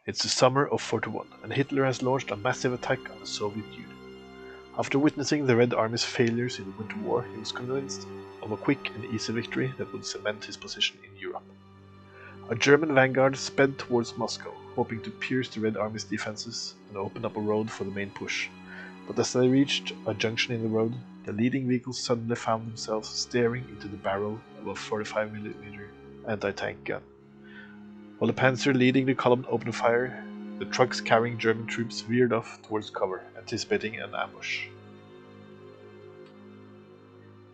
It's the summer of 41, and Hitler has launched a massive attack on the Soviet Union. After witnessing the Red Army's failures in the Winter War, he was convinced of a quick and easy victory that would cement his position in Europe. A German vanguard sped towards Moscow, hoping to pierce the Red Army's defenses and open up a road for the main push. But as they reached a junction in the road, the leading vehicles suddenly found themselves staring into the barrel of a 45mm anti-tank gun. While the panzer leading the column opened fire, the trucks carrying German troops veered off towards cover, anticipating an ambush.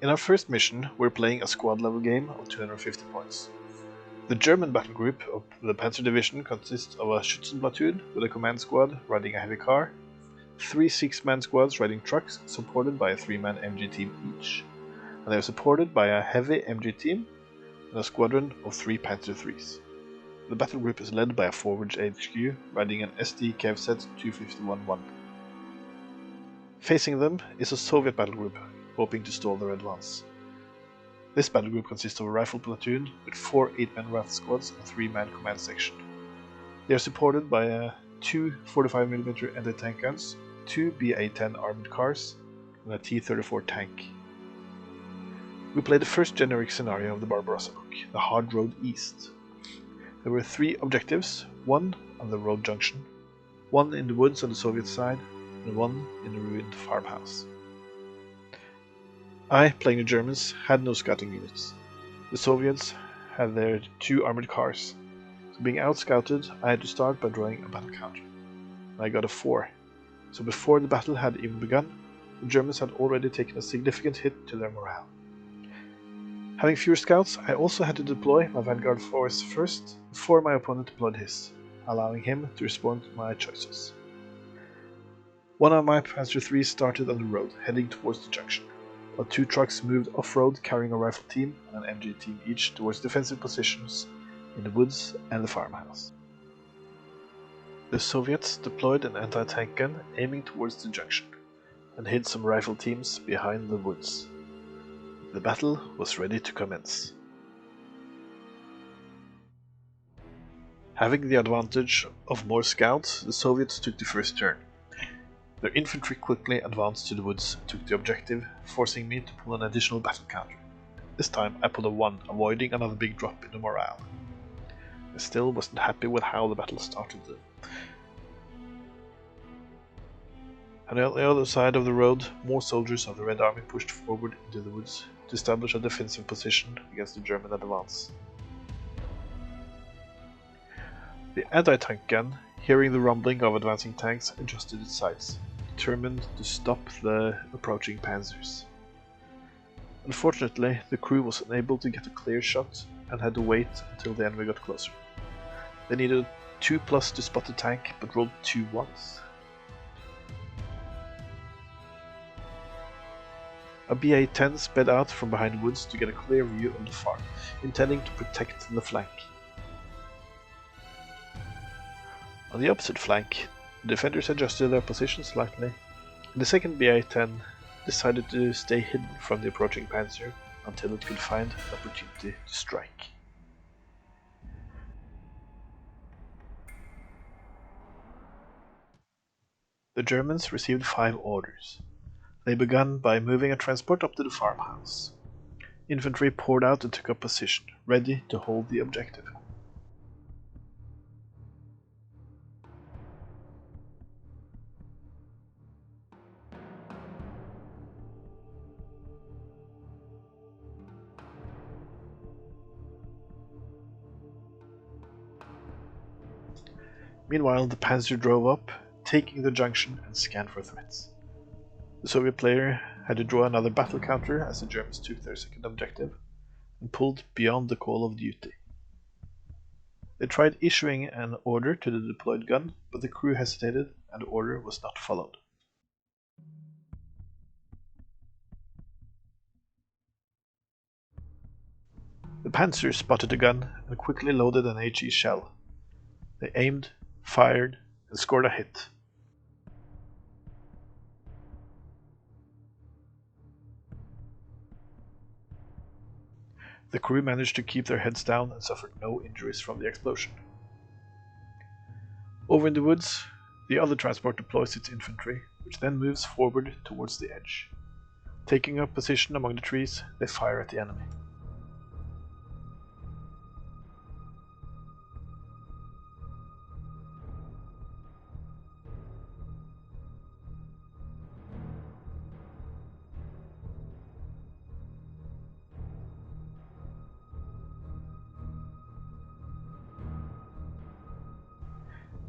In our first mission, we're playing a squad-level game of 250 points. The German battle group of the Panzer Division consists of a Schützen platoon with a command squad riding a heavy car, 3 6-man squads riding trucks supported by a 3-man MG team each, and they are supported by a heavy MG team and a squadron of 3 Panzer IIIs. The battle group is led by a forward HQ riding an SD Kevset 251-1. Facing them is a Soviet battle group hoping to stall their advance. This battle group consists of a rifle platoon with 4 8-man rifle squads and a 3-man command section. They are supported by 2 45mm anti-tank guns, 2 BA-10 armored cars, and a T-34 tank. We played the first generic scenario of the Barbarossa book, the Hard Road East. There were 3 objectives, 1 on the road junction, 1 in the woods on the Soviet side, and 1 in the ruined farmhouse. I, playing the Germans, had no scouting units. The Soviets had their 2 armored cars, so being out-scouted I had to start by drawing a battle counter. And I got a 4, so before the battle had even begun, the Germans had already taken a significant hit to their morale. Having fewer scouts, I also had to deploy my vanguard force first, before my opponent deployed his, allowing him to respond to my choices. One of my Panzer IIIs started on the road, heading towards the junction, while 2 trucks moved off-road carrying a rifle team and an MG team each towards defensive positions in the woods and the farmhouse. The Soviets deployed an anti-tank gun aiming towards the junction, and hid some rifle teams behind the woods. The battle was ready to commence. Having the advantage of more scouts, the Soviets took the first turn. Their infantry quickly advanced to the woods and took the objective, forcing me to pull an additional battle counter. This time I pulled a 1, avoiding another big drop in the morale. I still wasn't happy with how the battle started though. And on the other side of the road, more soldiers of the Red Army pushed forward into the woods to establish a defensive position against the German advance. The anti-tank gun, hearing the rumbling of advancing tanks, adjusted its sights, determined to stop the approaching panzers. Unfortunately, the crew was unable to get a clear shot and had to wait until the enemy got closer. They needed 2+ to spot the tank, but rolled 2 1s. A BA-10 sped out from behind the woods to get a clear view of the farm, intending to protect the flank. On the opposite flank, the defenders adjusted their position slightly, and the second BA-10 decided to stay hidden from the approaching panzer until it could find an opportunity to strike. The Germans received 5 orders. They began by moving a transport up to the farmhouse. Infantry poured out and took up position, ready to hold the objective. Meanwhile, the panzer drove up, taking the junction and scanned for threats. The Soviet player had to draw another battle counter as the Germans took their second objective and pulled beyond the call of duty. They tried issuing an order to the deployed gun, but the crew hesitated and the order was not followed. The panzer spotted the gun and quickly loaded an HE shell. They aimed, fired, and scored a hit. The crew managed to keep their heads down and suffered no injuries from the explosion. Over in the woods, the other transport deploys its infantry, which then moves forward towards the edge. Taking up position among the trees, they fire at the enemy.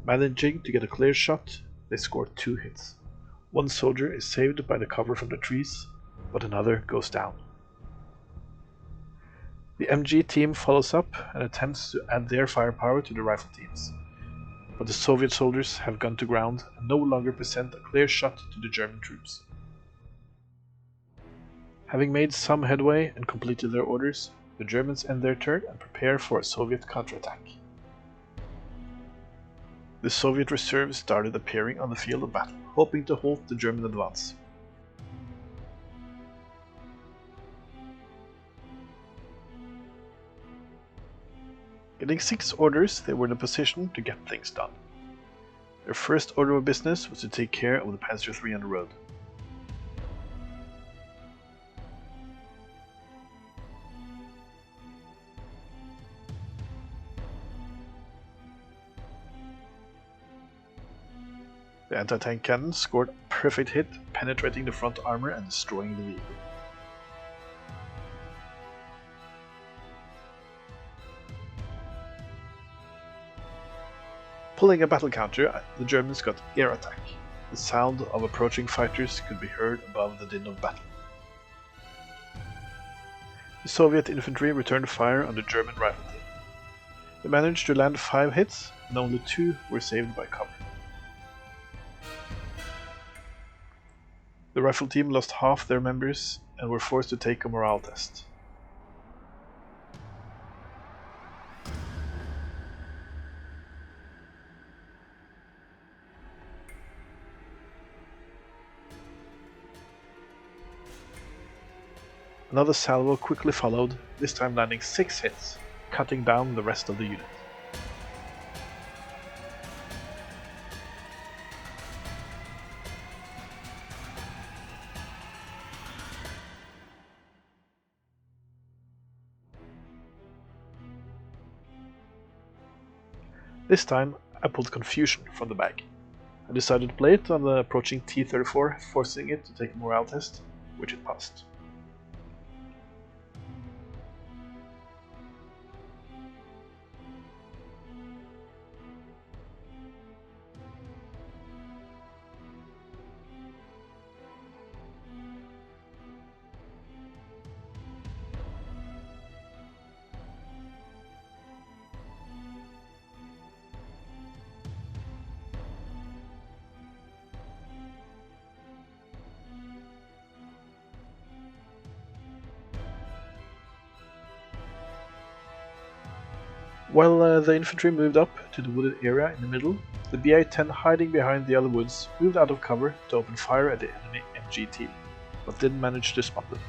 Managing to get a clear shot, they score 2 hits. One soldier is saved by the cover from the trees, but another goes down. The MG team follows up and attempts to add their firepower to the rifle teams, but the Soviet soldiers have gone to ground and no longer present a clear shot to the German troops. Having made some headway and completed their orders, the Germans end their turn and prepare for a Soviet counterattack. The Soviet reserves started appearing on the field of battle, hoping to halt the German advance. Getting 6 orders, they were in a position to get things done. Their first order of business was to take care of the Panzer III on the road. The anti-tank cannon scored a perfect hit, penetrating the front armor and destroying the vehicle. Pulling a battle counter, the Germans got air attack. The sound of approaching fighters could be heard above the din of battle. The Soviet infantry returned fire on the German rifle team. They managed to land 5 hits, and only 2 were saved by cover. The rifle team lost half their members and were forced to take a morale test. Another salvo quickly followed, this time landing 6 hits, cutting down the rest of the unit. This time, I pulled confusion from the bag. I decided to play it on the approaching T-34, forcing it to take a morale test, which it passed. While the infantry moved up to the wooded area in the middle, the BI-10 hiding behind the other woods moved out of cover to open fire at the enemy MG team, but didn't manage to spot them.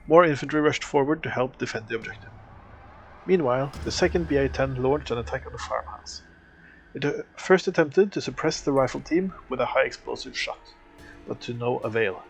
More infantry rushed forward to help defend the objective. Meanwhile, the second BI-10 launched an attack on the farmhouse. It first attempted to suppress the rifle team with a high explosive shot, but to no avail.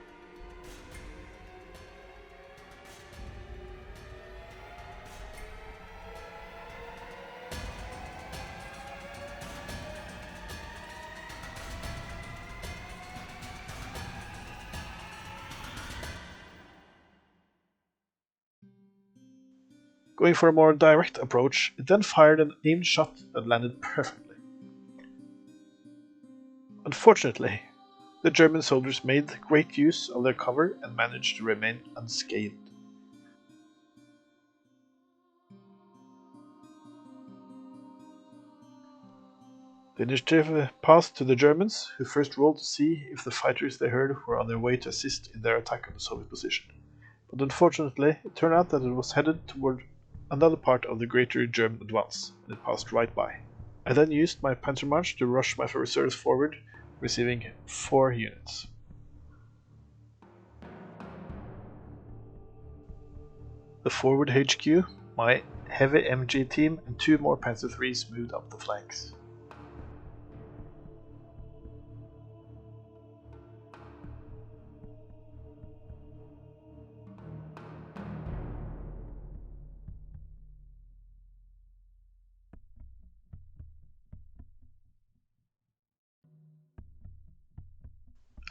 Going for a more direct approach, it then fired an aimed shot that landed perfectly. Unfortunately, the German soldiers made great use of their cover and managed to remain unscathed. The initiative passed to the Germans, who first rolled to see if the fighters they heard were on their way to assist in their attack on the Soviet position. But unfortunately, it turned out that it was headed toward another part of the greater German advance, and it passed right by. I then used my Panzermarsch to rush my reserves forward, receiving 4 units. The forward HQ, my heavy MG team and 2 more Panzer IIIs moved up the flanks.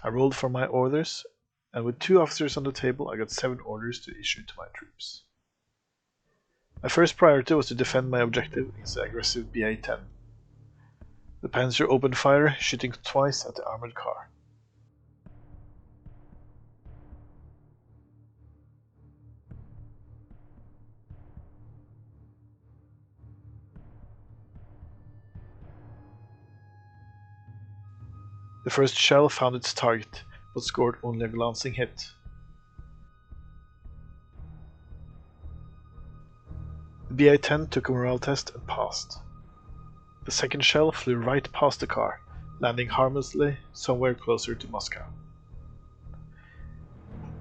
I rolled for my orders, and with 2 officers on the table I got 7 orders to issue to my troops. My first priority was to defend my objective against the aggressive BA-10. The Panzer opened fire, shooting twice at the armored car. The first shell found its target, but scored only a glancing hit. The BA-10 took a morale test and passed. The second shell flew right past the car, landing harmlessly somewhere closer to Moscow.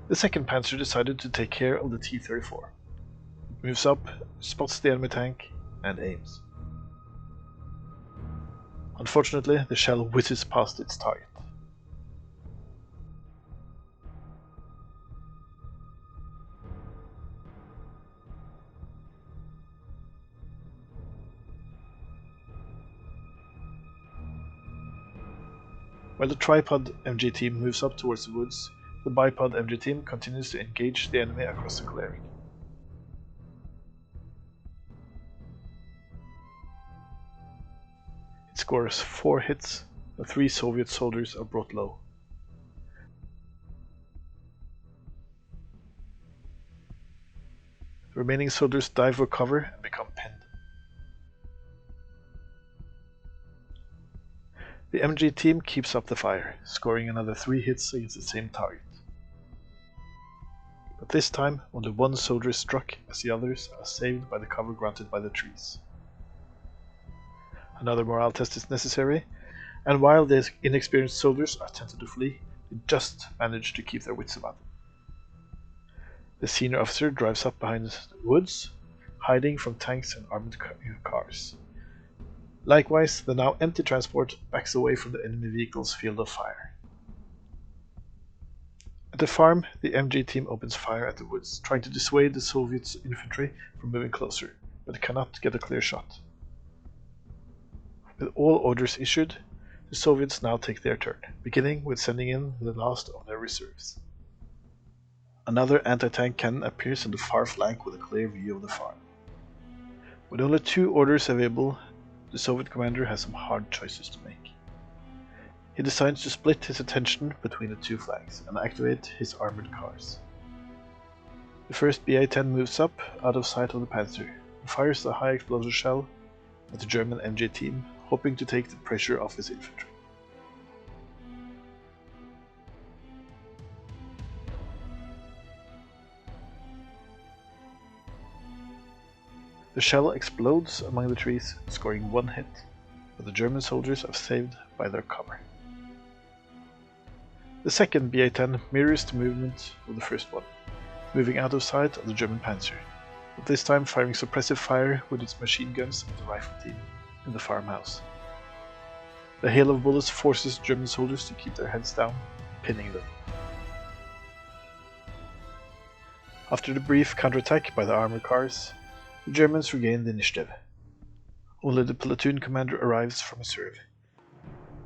The second Panzer decided to take care of the T-34. It moves up, spots the enemy tank, and aims. Unfortunately, the shell whizzes past its target. While the tripod MG team moves up towards the woods, the bipod MG team continues to engage the enemy across the clearing. It scores 4 hits, and 3 Soviet soldiers are brought low. The remaining soldiers dive for cover and become pinned. The MG team keeps up the fire, scoring another 3 hits against the same target. But this time, only 1 soldier is struck, as the others are saved by the cover granted by the trees. Another morale test is necessary, and while the inexperienced soldiers are tempted to flee, they just manage to keep their wits about them. The senior officer drives up behind the woods, hiding from tanks and armored cars. Likewise, the now empty transport backs away from the enemy vehicle's field of fire. At the farm, the MG team opens fire at the woods, trying to dissuade the Soviet infantry from moving closer, but cannot get a clear shot. With all orders issued, the Soviets now take their turn, beginning with sending in the last of their reserves. Another anti-tank cannon appears on the far flank with a clear view of the farm. With only 2 orders available, the Soviet commander has some hard choices to make. He decides to split his attention between the 2 flanks and activate his armored cars. The first BA-10 moves up, out of sight of the Panzer, and fires a high explosive shell at the German MG team, hoping to take the pressure off his infantry. The shell explodes among the trees, scoring 1 hit, but the German soldiers are saved by their cover. The second BA-10 mirrors the movement of the first one, moving out of sight of the German Panzer, but this time firing suppressive fire with its machine guns at the rifle team in the farmhouse. The hail of bullets forces German soldiers to keep their heads down, pinning them. After the brief counterattack by the armored cars, the Germans regain the initiative. Only the platoon commander arrives from reserve.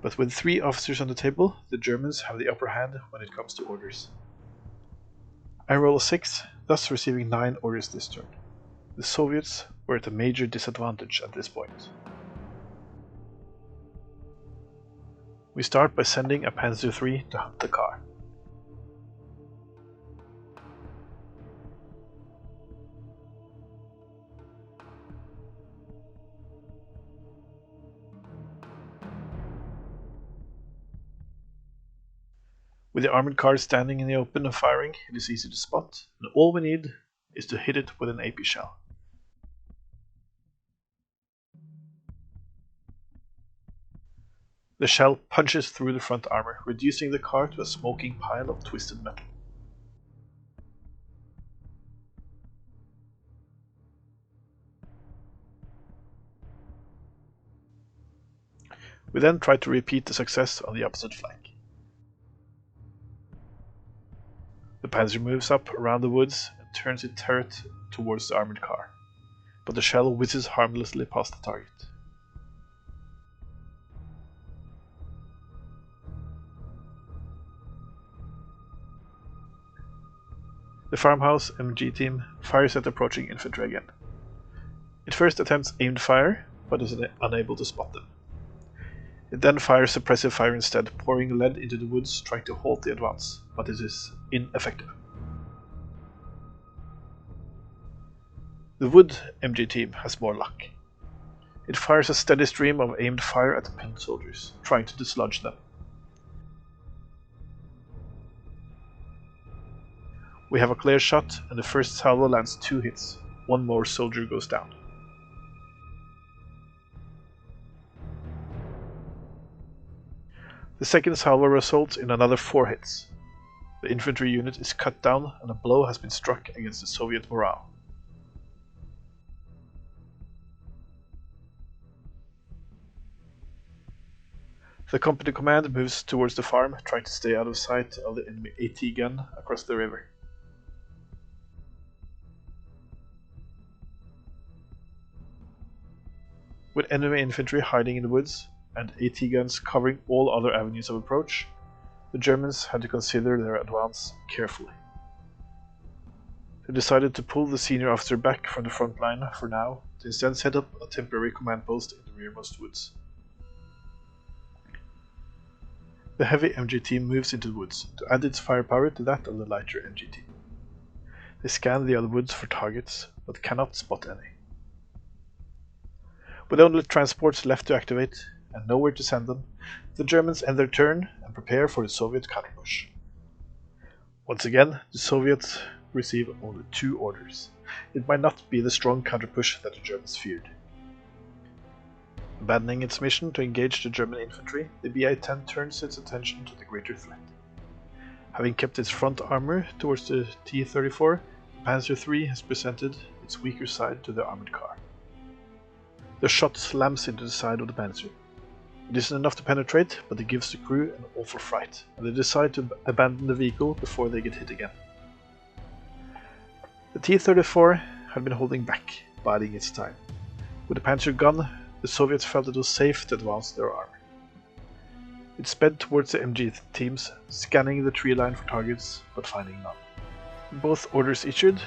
But with 3 officers on the table, the Germans have the upper hand when it comes to orders. I roll a 6, thus receiving 9 orders this turn. The Soviets were at a major disadvantage at this point. We start by sending a Panzer III to hunt the car. With the armored car standing in the open and firing, it is easy to spot, and all we need is to hit it with an AP shell. The shell punches through the front armor, reducing the car to a smoking pile of twisted metal. We then try to repeat the success on the opposite flank. The Panzer moves up around the woods and turns its turret towards the armored car, but the shell whizzes harmlessly past the target. The farmhouse MG team fires at approaching infantry again. It first attempts aimed fire, but is unable to spot them. It then fires suppressive fire instead, pouring lead into the woods, trying to halt the advance, but it is ineffective. The wood MG team has more luck. It fires a steady stream of aimed fire at the pinned soldiers, trying to dislodge them. We have a clear shot, and the first salvo lands 2 hits. One more soldier goes down. The second salvo results in another 4 hits. The infantry unit is cut down, and a blow has been struck against the Soviet morale. The company command moves towards the farm, trying to stay out of sight of the enemy AT gun across the river. With enemy infantry hiding in the woods and AT guns covering all other avenues of approach, the Germans had to consider their advance carefully. They decided to pull the senior officer back from the front line for now, to instead set up a temporary command post in the rearmost woods. The heavy MG team moves into the woods to add its firepower to that of the lighter MG team. They scan the other woods for targets, but cannot spot any. With only transports left to activate, and nowhere to send them, the Germans end their turn and prepare for the Soviet counterpush. Once again, the Soviets receive only 2 orders. It might not be the strong counterpush that the Germans feared. Abandoning its mission to engage the German infantry, the BA-10 turns its attention to the greater threat. Having kept its front armor towards the T-34, Panzer III has presented its weaker side to the armored car. The shot slams into the side of the Panzer. It isn't enough to penetrate, but it gives the crew an awful fright, and they decide to abandon the vehicle before they get hit again. The T-34 had been holding back, biding its time. With the Panzer gun, the Soviets felt it was safe to advance their armor. It sped towards the MG teams, scanning the tree line for targets, but finding none. Both orders issued,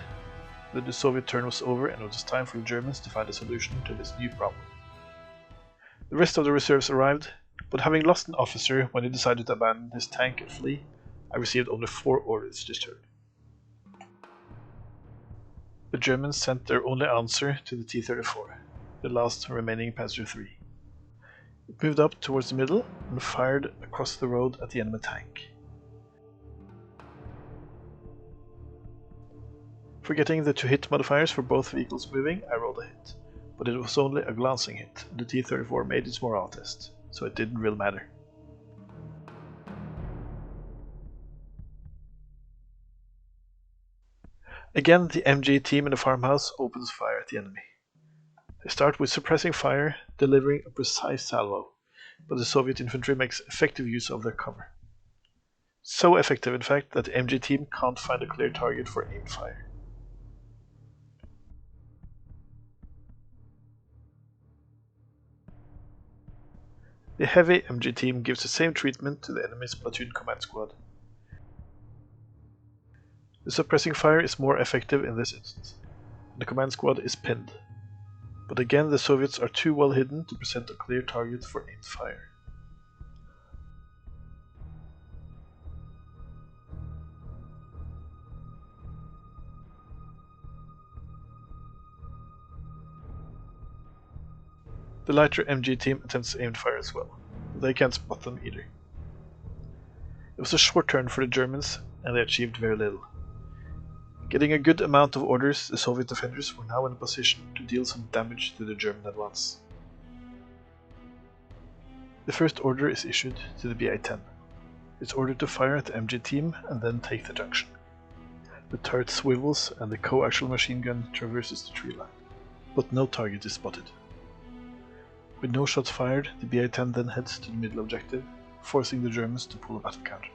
the Soviet turn was over and it was time for the Germans to find a solution to this new problem. The rest of the reserves arrived, but having lost an officer when he decided to abandon his tank and flee, I received only 4 orders this turn. The Germans sent their only answer to the T-34, the last remaining Panzer III. It moved up towards the middle and fired across the road at the enemy tank. Forgetting the 2 hit modifiers for both vehicles moving, I rolled a hit, but it was only a glancing hit. The T-34 made its morale test, so it didn't really matter. Again, the MG team in the farmhouse opens fire at the enemy. They start with suppressing fire, delivering a precise salvo, but the Soviet infantry makes effective use of their cover. So effective, in fact, that the MG team can't find a clear target for aimed fire. The heavy MG team gives the same treatment to the enemy's platoon command squad. The suppressing fire is more effective in this instance, and the command squad is pinned. But again, the Soviets are too well hidden to present a clear target for aimed fire. The lighter MG team attempts aimed fire as well, but they can't spot them either. It was a short turn for the Germans, and they achieved very little. Getting a good amount of orders, the Soviet defenders were now in a position to deal some damage to the German advance. The first order is issued to the BA-10. It's ordered to fire at the MG team and then take the junction. The turret swivels and the coaxial machine gun traverses the tree line, but no target is spotted. With no shots fired, the BA-10 then heads to the middle objective, forcing the Germans to pull a battle counter.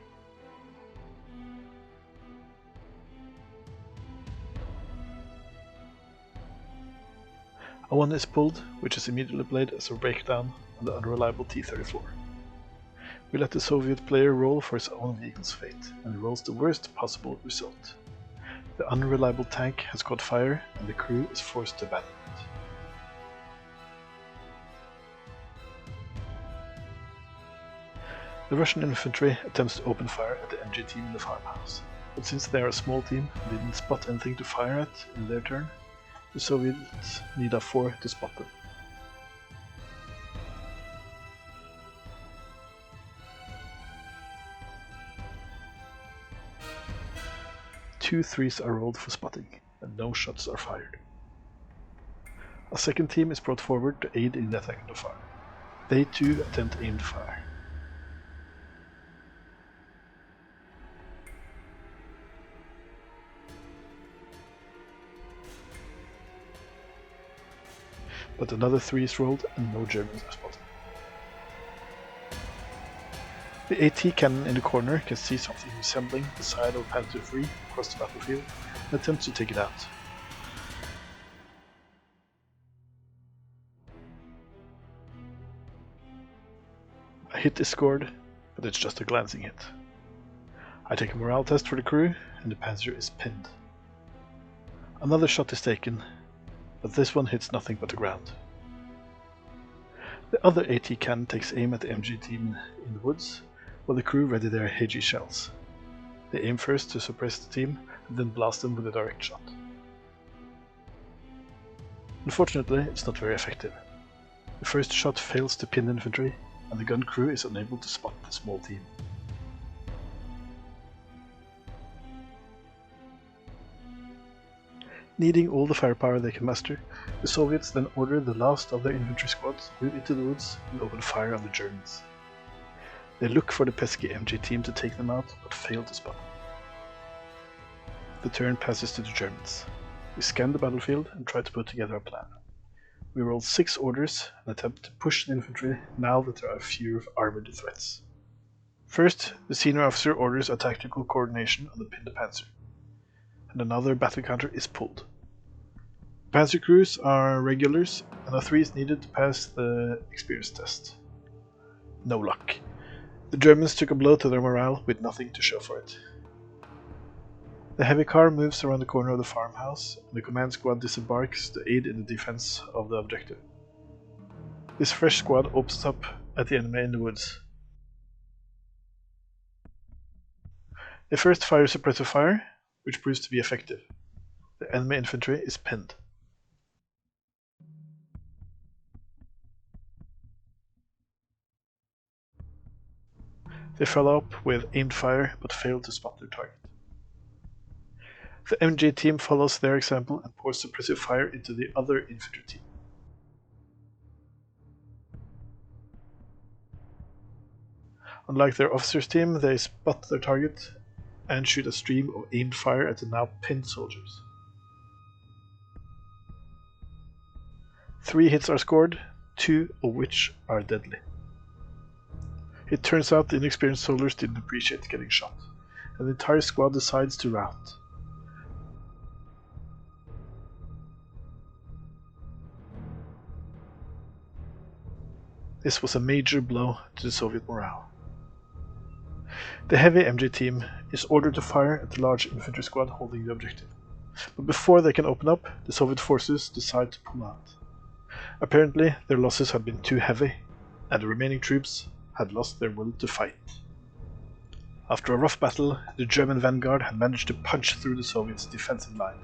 A-1 is pulled, which is immediately played as a breakdown on the unreliable T-34. We let the Soviet player roll for his own vehicle's fate, and he rolls the worst possible result. The unreliable tank has caught fire, and the crew is forced to abandon it. The Russian infantry attempts to open fire at the MG team in the farmhouse, but since they are a small team and didn't spot anything to fire at in their turn, the Soviets need a 4 to spot them. Two 3s are rolled for spotting, and no shots are fired. A second team is brought forward to aid in the attack on the farm. They too attempt aimed fire. But another 3 is rolled and no Germans are spotted. The AT cannon in the corner can see something resembling the side of Panther III across the battlefield and attempts to take it out. A hit is scored, but it's just a glancing hit. I take a morale test for the crew and the Panzer is pinned. Another shot is taken, but this one hits nothing but the ground. The other AT cannon takes aim at the MG team in the woods, while the crew ready their HE shells. They aim first to suppress the team, and then blast them with a direct shot. Unfortunately, it's not very effective. The first shot fails to pin infantry, and the gun crew is unable to spot the small team. Needing all the firepower they can muster, the Soviets then order the last of their infantry squads to move into the woods and open fire on the Germans. They look for the pesky MG team to take them out, but fail to spot them. The turn passes to the Germans. We scan the battlefield and try to put together a plan. We roll 6 orders and attempt to push the infantry now that there are fewer armored threats. First, the senior officer orders a tactical coordination on the pinned panzer, and another battle counter is pulled. Panzer crews are regulars, and a 3 is needed to pass the experience test. No luck. The Germans took a blow to their morale with nothing to show for it. The heavy car moves around the corner of the farmhouse, and the command squad disembarks to aid in the defense of the objective. This fresh squad opens up at the enemy in the woods. They first fire suppressive fire, which proves to be effective. The enemy infantry is pinned. They follow up with aimed fire, but fail to spot their target. The MG team follows their example and pours suppressive fire into the other infantry team. Unlike their officers' team, they spot their target and shoot a stream of aimed fire at the now pinned soldiers. 3 hits are scored, 2 of which are deadly. It turns out the inexperienced soldiers didn't appreciate getting shot, and the entire squad decides to rout. This was a major blow to the Soviet morale. The heavy MG team is ordered to fire at the large infantry squad holding the objective, but before they can open up, the Soviet forces decide to pull out. Apparently, their losses had been too heavy, and the remaining troops had lost their will to fight. After a rough battle, the German vanguard had managed to punch through the Soviets' defensive line.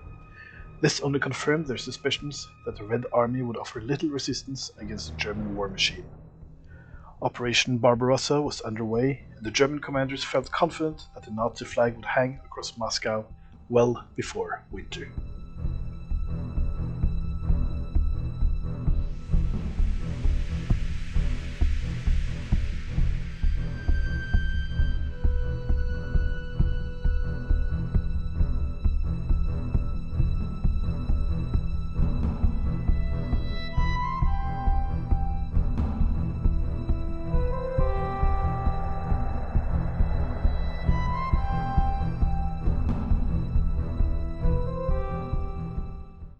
This only confirmed their suspicions that the Red Army would offer little resistance against the German war machine. Operation Barbarossa was underway, and the German commanders felt confident that the Nazi flag would hang across Moscow well before winter.